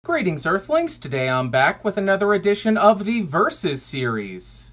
Greetings, Earthlings! Today I'm back with another edition of the Versus series.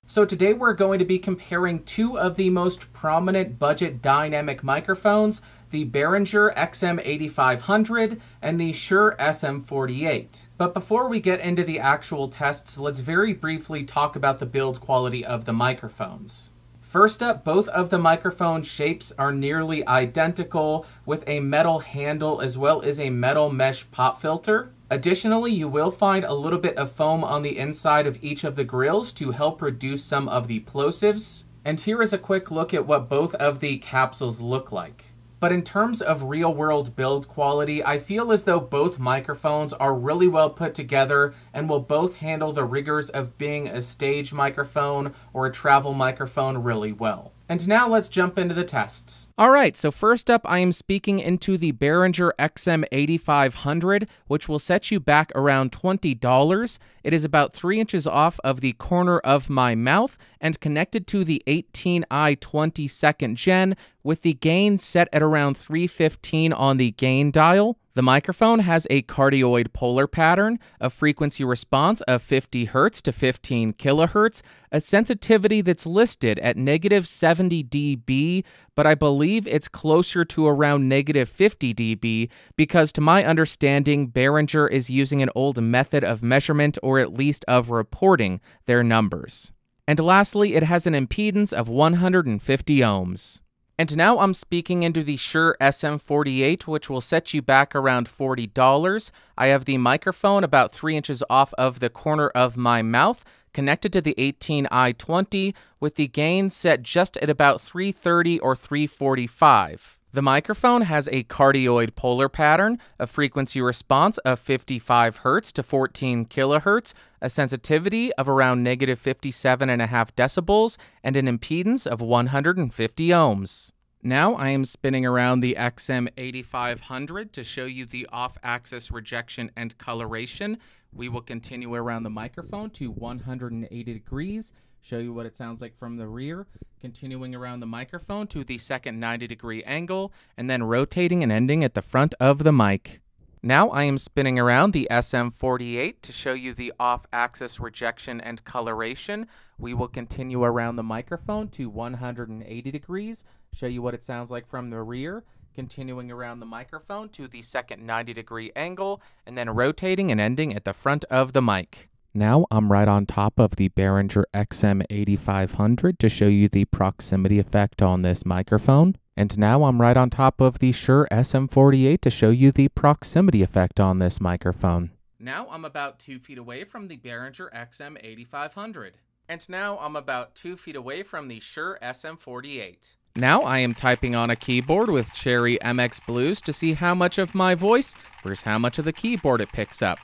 So today we're going to be comparing two of the most prominent budget dynamic microphones, the Behringer XM8500 and the Shure SM48. But before we get into the actual tests, let's very briefly talk about the build quality of the microphones. First up, both of the microphone shapes are nearly identical with a metal handle as well as a metal mesh pop filter. Additionally, you will find a little bit of foam on the inside of each of the grills to help reduce some of the plosives. And here is a quick look at what both of the capsules look like. But in terms of real-world build quality, I feel as though both microphones are really well put together and will both handle the rigors of being a stage microphone or a travel microphone really well. And now let's jump into the tests. Alright, so first up I am speaking into the Behringer XM8500, which will set you back around $20. It is about 3 inches off of the corner of my mouth and connected to the 18i 22nd gen with the gain set at around 315 on the gain dial. The microphone has a cardioid polar pattern, a frequency response of 50 Hz to 15 kHz, a sensitivity that's listed at -70 dB, but I believe it's closer to around -50 dB because to my understanding, Behringer is using an old method of measurement or at least of reporting their numbers. And lastly, it has an impedance of 150 ohms. And now I'm speaking into the Shure SM48, which will set you back around $40. I have the microphone about 3 inches off of the corner of my mouth, connected to the 18i 20, with the gain set just at about 330 or 345. The microphone has a cardioid polar pattern, a frequency response of 55 Hz to 14 kHz, a sensitivity of around -57.5 decibels, and an impedance of 150 ohms. Now I am spinning around the XM8500 to show you the off-axis rejection and coloration. We will continue around the microphone to 180 degrees, show you what it sounds like from the rear, continuing around the microphone to the second 90-degree angle, and then rotating and ending at the front of the mic. Now I am spinning around the SM48 to show you the off-axis rejection and coloration. We will continue around the microphone to 180 degrees, show you what it sounds like from the rear, continuing around the microphone to the second 90-degree angle, and then rotating and ending at the front of the mic. Now I'm right on top of the Behringer XM8500 to show you the proximity effect on this microphone. And now I'm right on top of the Shure SM48 to show you the proximity effect on this microphone. Now I'm about 2 feet away from the Behringer XM8500. And now I'm about 2 feet away from the Shure SM48. Now I am typing on a keyboard with Cherry MX Blues to see how much of my voice versus how much of the keyboard it picks up.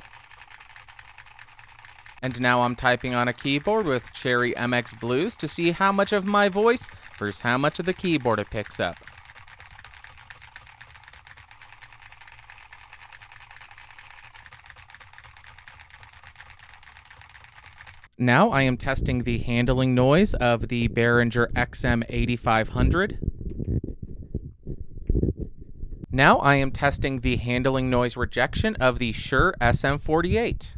And now I'm typing on a keyboard with Cherry MX Blues to see how much of my voice versus how much of the keyboard it picks up. Now I am testing the handling noise of the Behringer XM8500. Now I am testing the handling noise rejection of the Shure SM48.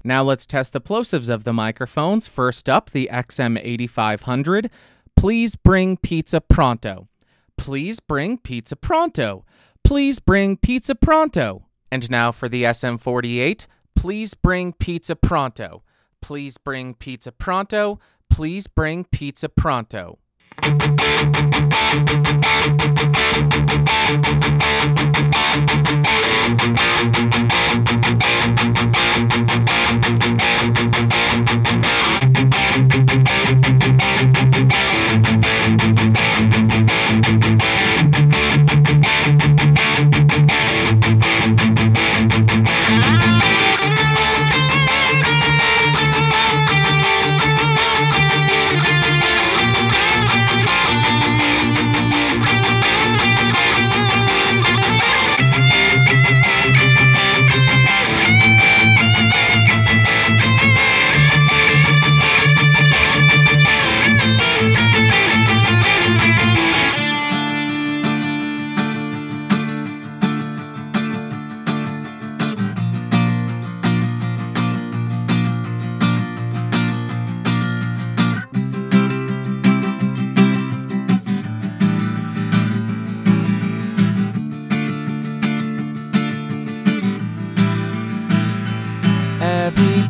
Now let's test the plosives of the microphones. First up, the XM8500. Please bring pizza pronto. Please bring pizza pronto. Please bring pizza pronto. And now for the SM48. Please bring pizza pronto. Please bring pizza pronto. Please bring pizza pronto.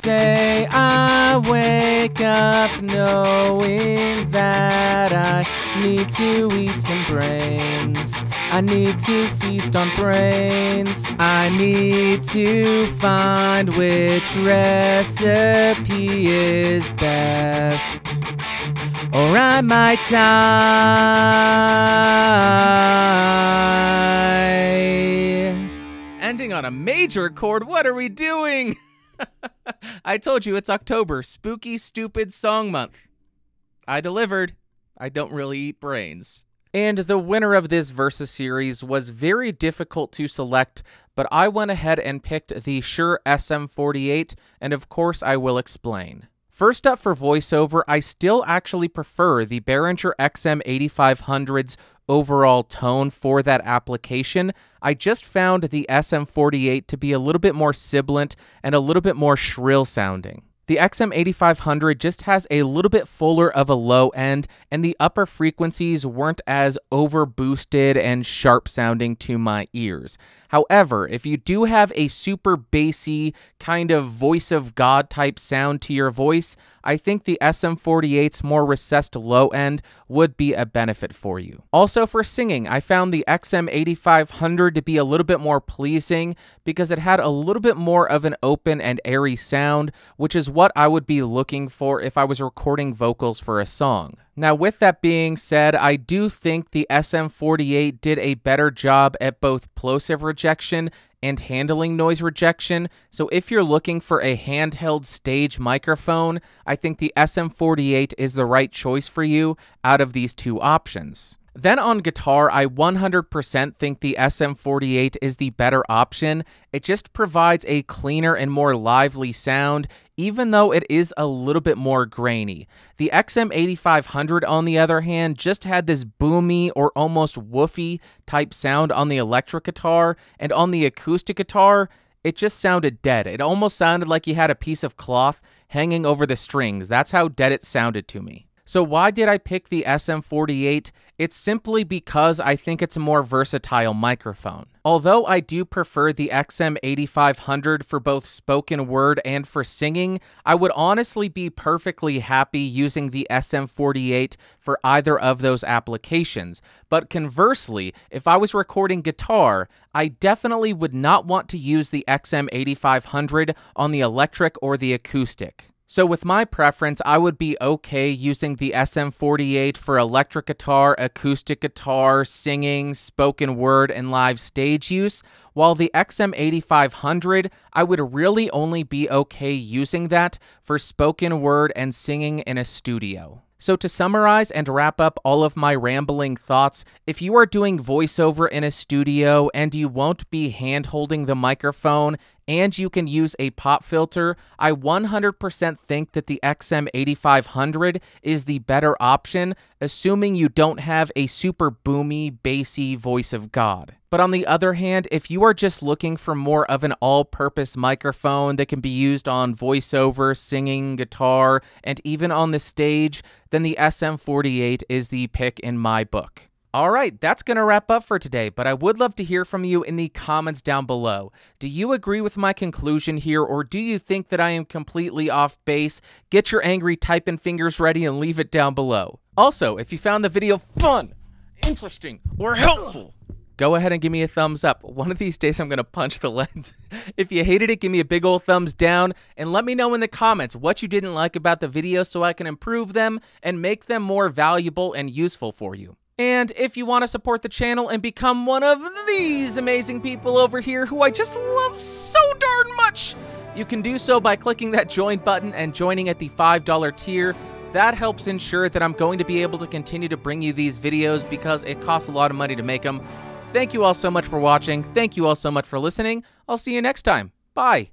day I wake up knowing that I need to eat some brains. I need to feast on brains. I need to find which recipe is best, or I might die. Ending on a major chord, what are we doing? I told you it's October, spooky, stupid song month. I delivered. I don't really eat brains. And the winner of this Versus series was very difficult to select, but I went ahead and picked the Shure SM48, and of course I will explain. First up for voiceover, I still actually prefer the Behringer XM8500's overall tone for that application. I just found the SM48 to be a little bit more sibilant and a little bit more shrill sounding. The XM8500 just has a little bit fuller of a low end, and the upper frequencies weren't as overboosted and sharp sounding to my ears. However, if you do have a super bassy kind of voice of God type sound to your voice, I think the SM48's more recessed low end would be a benefit for you. Also for singing, I found the XM8500 to be a little bit more pleasing because it had a little bit more of an open and airy sound, which is what I would be looking for if I was recording vocals for a song. Now, with that being said, I do think the SM48 did a better job at both plosive rejection and handling noise rejection, so if you're looking for a handheld stage microphone, I think the SM48 is the right choice for you out of these two options. Then on guitar, I 100% think the SM48 is the better option. It just provides a cleaner and more lively sound, even though it is a little bit more grainy. The XM8500, on the other hand, just had this boomy or almost woofy type sound on the electric guitar, and on the acoustic guitar, it just sounded dead. It almost sounded like you had a piece of cloth hanging over the strings. That's how dead it sounded to me. So why did I pick the SM48? It's simply because I think it's a more versatile microphone. Although I do prefer the XM8500 for both spoken word and for singing, I would honestly be perfectly happy using the SM48 for either of those applications. But conversely, if I was recording guitar, I definitely would not want to use the XM8500 on the electric or the acoustic. So with my preference, I would be okay using the SM48 for electric guitar, acoustic guitar, singing, spoken word, and live stage use, while the XM8500, I would really only be okay using that for spoken word and singing in a studio. So to summarize and wrap up all of my rambling thoughts, if you are doing voiceover in a studio and you won't be hand-holding the microphone and you can use a pop filter, I 100% think that the XM8500 is the better option, assuming you don't have a super boomy, bassy voice of God. But on the other hand, if you are just looking for more of an all-purpose microphone that can be used on voiceover, singing, guitar, and even on the stage, then the SM48 is the pick in my book. Alright, that's going to wrap up for today, but I would love to hear from you in the comments down below. Do you agree with my conclusion here, or do you think that I am completely off base? Get your angry typing fingers ready and leave it down below. Also, if you found the video fun, interesting, or helpful, go ahead and give me a thumbs up. One of these days I'm going to punch the lens. If you hated it, give me a big old thumbs down, and let me know in the comments what you didn't like about the video so I can improve them and make them more valuable and useful for you. And if you want to support the channel and become one of these amazing people over here who I just love so darn much, you can do so by clicking that join button and joining at the $5 tier. That helps ensure that I'm going to be able to continue to bring you these videos because it costs a lot of money to make them. Thank you all so much for watching. Thank you all so much for listening. I'll see you next time. Bye.